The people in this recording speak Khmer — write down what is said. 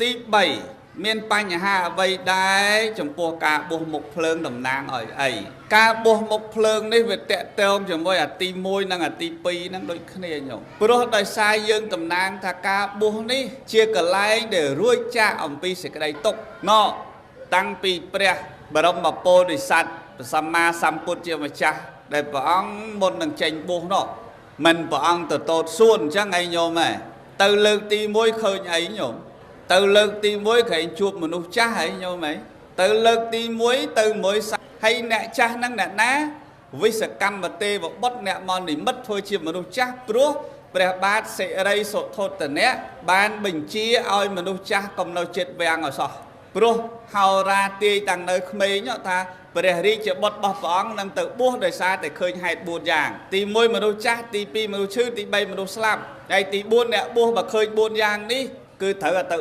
ទី3មានបញ្ហាអ្វីដែរចំពោះការបោះមុខភ្លើងតំណាងឲ្យអីការបោះមុខភ្លើងនេះវាតកតងជាមួយអាទី1និងអាទី2ហ្នឹងដូចគ្នាញោមព្រោះដោយសារយើងតំណាងថាការបោះនេះជាកលែងដែលរួចចាកអំពីសេចក្តីទុក្ខណោតាំងពីព្រះបរមពុទ្ធិសត្វសម្មាសម្ពុទ្ធជាម្ចាស់ដែលព្រះអង្គមុននឹងចេញបោះនោះមិនព្រះអង្គទៅតូតសួនអញ្ចឹងឯងញោមហ៎ទៅលើកទី1ឃើញអីញោមទៅលើកទី1ក្រែងជួបមនុស្សចាស់ហើយញោមហ៎ទៅលើកទី1ទៅមួយហើយអ្នកចាស់ហ្នឹងអ្នកណាវិសកម្មទេវបុត្រអ្នកមកនិមិត្តធ្វើជាមនុស្សចាស់ព្រោះព្រះបាទសិរីសុទ្ធតនៈបានបញ្ជាឲ្យមនុស្សចាស់កុំនៅចិត្តវាំងឲ្យសោះព្រោះហោរាទាយតាំងនៅក្មេងថាព្រះរាជបុត្ររបស់ព្រះអង្គនឹងទៅបួសដោយសារតែឃើញហេតុ4យ៉ាងទី1មនុស្សចាស់ទី2មនុស្សឈឺទី3មនុស្សស្លាប់ហើយទី4អ្នកបួសបើឃើញ4យ៉ាងនេះគឺត្រូវទៅ